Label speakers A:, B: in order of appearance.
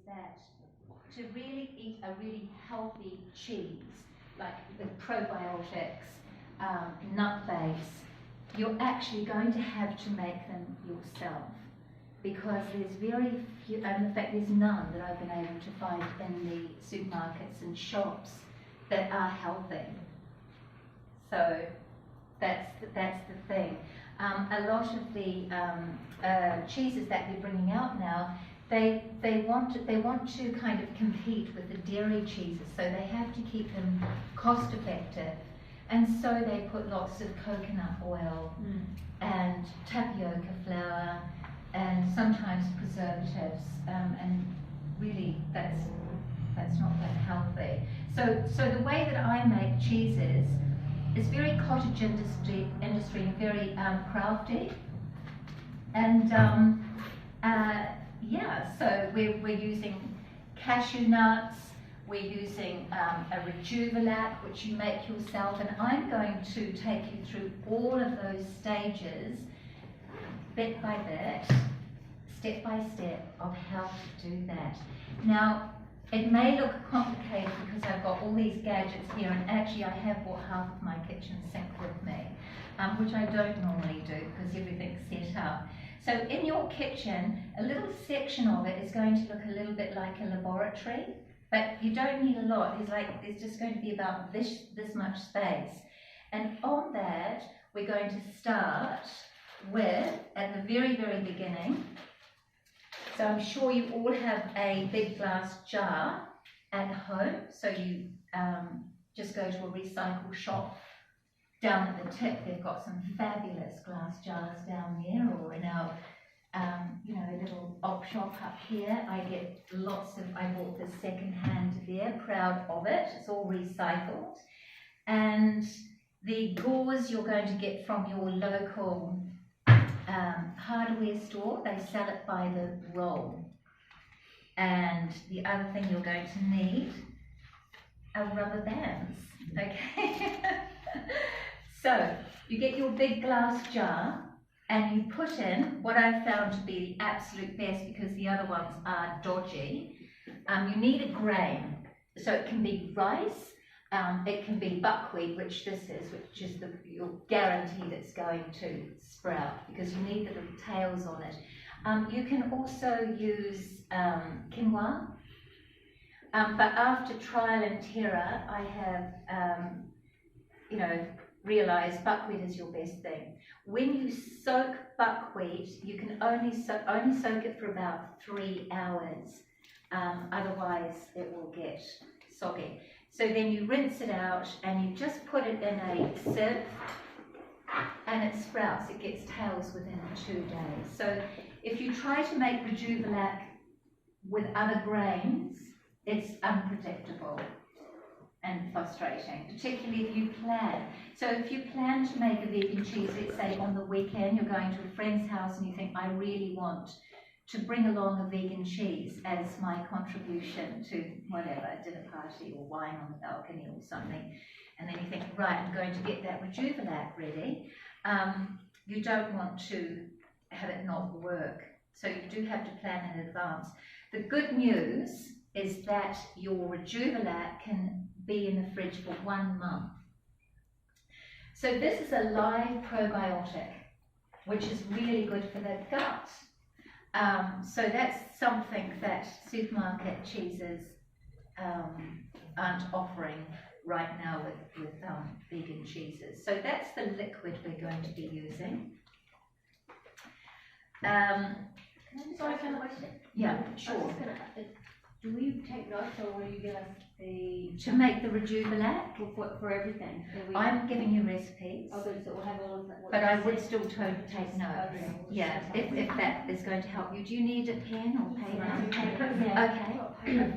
A: that to really eat a really healthy cheese, like with probiotics, nut base, you're actually going to have to make them yourself, because there's very few, and in fact there's none that I've been able to find in the supermarkets and shops that are healthy. So that's the thing. A lot of the cheeses that they're bringing out now, they want to kind of compete with the dairy cheeses, so they have to keep them cost effective, and so they put lots of coconut oil and tapioca flour and sometimes preservatives, and really that's not that healthy. So the way that I make cheeses is very cottage industry and very crafty, and yeah, so we're using cashew nuts, we're using a Rejuvelac, which you make yourself, and I'm going to take you through all of those stages, bit by bit, step by step, of how to do that. Now, it may look complicated because I've got all these gadgets here, and actually I have brought half of my kitchen sink with me, which I don't normally do because everything's set up. So in your kitchen, a little section of it is going to look a little bit like a laboratory, but you don't need a lot. There's just going to be about this much space. And on that, we're going to start with, at the very, very beginning, so I'm sure you all have a big glass jar at home, so you just go to a recycle shop. Down at the tip, they've got some fabulous glass jars down there, or in our, a little op shop up here. I get lots of, I bought this second hand there, proud of it. It's all recycled. And the gauze you're going to get from your local hardware store. They sell it by the roll. And the other thing you're going to need are rubber bands, okay? So you get your big glass jar and you put in what I've found to be the absolute best, because the other ones are dodgy. You need a grain, so it can be rice, it can be buckwheat, which this is, which is your guarantee that's going to sprout, because you need the little tails on it. You can also use quinoa, but after trial and terror, I have, realised buckwheat is your best thing. When you soak buckwheat, you can only soak it for about 3 hours. Otherwise, it will get soggy. So then you rinse it out and you just put it in a sieve, and it sprouts. It gets tails within 2 days. So if you try to make Rejuvelac with other grains, it's unpredictable and frustrating, particularly if you plan. So if you plan to make a vegan cheese, let's say on the weekend, you're going to a friend's house and you think, I really want to bring along a vegan cheese as my contribution to whatever, a dinner party or wine on the balcony or something, and then you think, right, I'm going to get that Rejuvelac ready. You don't want to have it not work, so you do have to plan in advance. The good news is that your Rejuvelac can be in the fridge for 1 month. So this is a live probiotic, which is really good for the gut. So that's something that supermarket cheeses aren't offering right now with vegan cheeses. So that's the liquid we're going to be using.
B: Can I just ask a question?
A: Yeah, sure.
B: Do we take notes, or will you give us the...
A: To make the Rejuvelac?
B: For everything?
A: I'm giving you recipes.
B: Oh, good, so we'll have all of that.
A: But I would still take notes.
B: Okay.
A: Yeah, if that is going to help you. Do you need a pen or paper?
B: Yeah.
A: Okay.